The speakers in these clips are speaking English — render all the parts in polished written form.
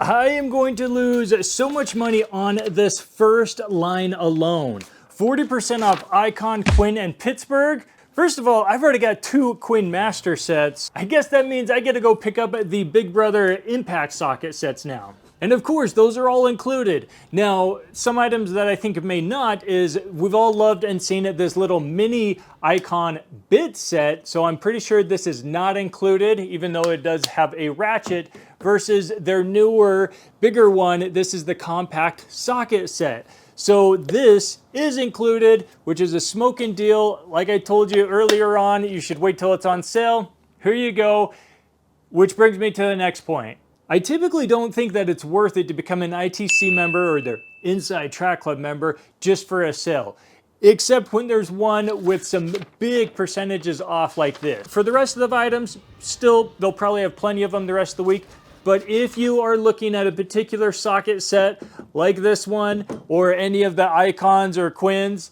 I am going to lose so much money on this first line alone. 40% off Icon, Quinn, and Pittsburgh. First of all, I've already got 2 Quinn Master sets. I guess that means I get to go pick up the Big Brother Impact socket sets now. And of course, those are all included. Now, some items that I think may not is we've all loved and seen this little mini Icon bit set, so I'm pretty sure this is not included, even though it does have a ratchet, versus their newer, bigger one. This is the compact socket set. So this is included, which is a smoking deal. Like I told you earlier on, you should wait till it's on sale. Here you go, which brings me to the next point. I typically don't think that it's worth it to become an ITC member or their Inside Track Club member just for a sale, except when there's one with some big percentages off like this. For the rest of the items, still, they'll probably have plenty of them the rest of the week. But if you are looking at a particular socket set like this one or any of the Icons or Quinns,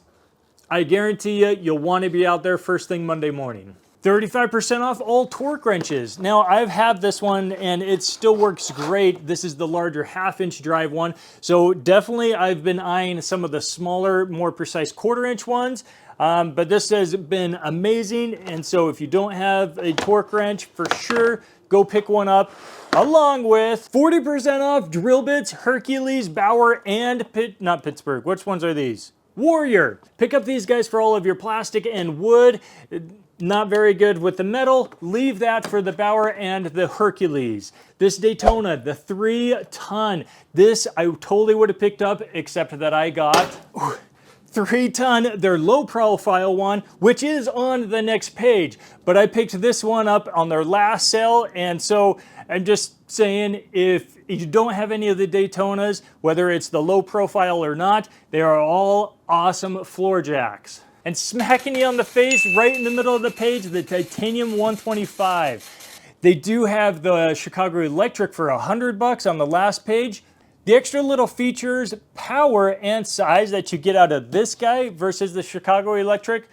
I guarantee you, you'll want to be out there first thing Monday morning. 35% off all torque wrenches. Now, I've had this one and it still works great. This is the larger 1/2-inch drive one. So definitely I've been eyeing some of the smaller, more precise 1/4-inch ones. But this has been amazing. And so if you don't have a torque wrench, for sure, go pick one up. Along with 40% off drill bits, Hercules, Bauer, and not Pittsburgh. Which ones are these? Warrior. Pick up these guys for all of your plastic and wood. Not very good with the metal. Leave that for the Bauer and the Hercules. This Daytona, the 3-ton. This I totally would have picked up, except that I got 3-ton, their low profile one, which is on the next page. But I picked this one up on their last sale, and so I'm just saying, if you don't have any of the Daytonas, whether it's the low profile or not, they are all awesome floor jacks. And smacking you on the face right in the middle of the page, the Titanium 125. They do have the Chicago Electric for $100 on the last page. The extra little features, power, and size that you get out of this guy versus the Chicago Electric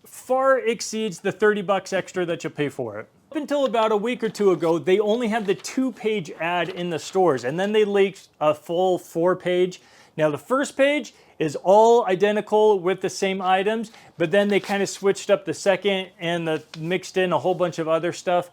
far exceeds the $30 extra that you pay for it. Up until about a week or 2 ago, they only had the 2-page ad in the stores, and then they leaked a full 4-page. Now the first page is all identical with the same items, but then they kind of switched up the second and mixed in a whole bunch of other stuff.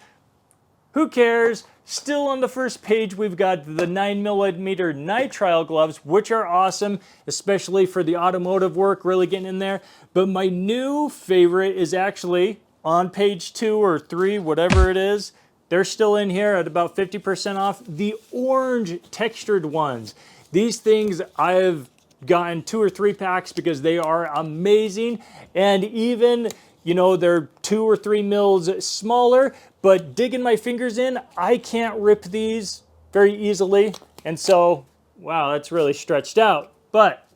Who cares? Still on the first page, we've got the 9mm nitrile gloves, which are awesome, especially for the automotive work, really getting in there. But my new favorite is actually on page 2 or 3, whatever it is. They're still in here at about 50% off. The orange textured ones. These things I've gotten 2 or 3 packs because they are amazing. And even, you know, they're 2 or 3 mils smaller, but digging my fingers in, I can't rip these very easily. And so, wow, that's really stretched out. But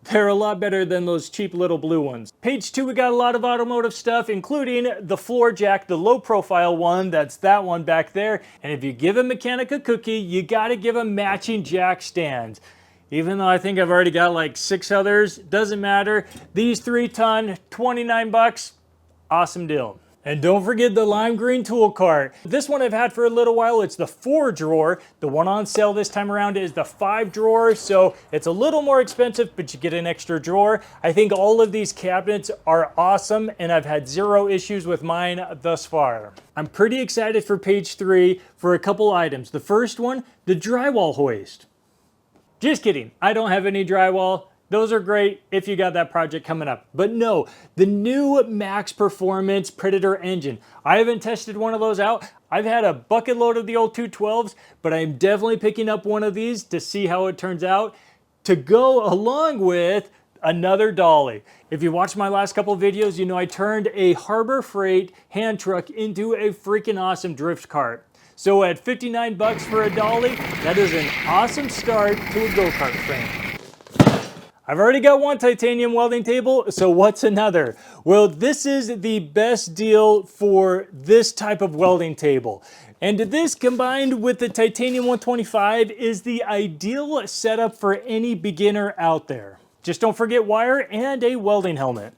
they're a lot better than those cheap little blue ones. Page 2, we got a lot of automotive stuff, including the floor jack, the low profile one, that's that one back there. And if you give a mechanic a cookie, you gotta give them matching jack stands. Even though I think I've already got like 6 others, doesn't matter. These 3-ton, $29, awesome deal. And don't forget the lime green tool cart. This one I've had for a little while. It's the 4-drawer. The one on sale this time around is the 5-drawer, so it's a little more expensive, but you get an extra drawer. I think all of these cabinets are awesome, and I've had 0 issues with mine thus far. I'm pretty excited for page 3 for a couple items. The first one, the drywall hoist. Just kidding, I don't have any drywall. Those are great if you got that project coming up. But no, the new Max Performance Predator engine. I haven't tested one of those out. I've had a bucket load of the old 212s, but I'm definitely picking up one of these to see how it turns out, to go along with another dolly. If you watched my last couple videos, you know I turned a Harbor Freight hand truck into a freaking awesome drift cart. So at $59 for a dolly, that is an awesome start to a go-kart frame. I've already got one titanium welding table, so what's another? Well, this is the best deal for this type of welding table. And this combined with the titanium 125 is the ideal setup for any beginner out there. Just don't forget wire and a welding helmet.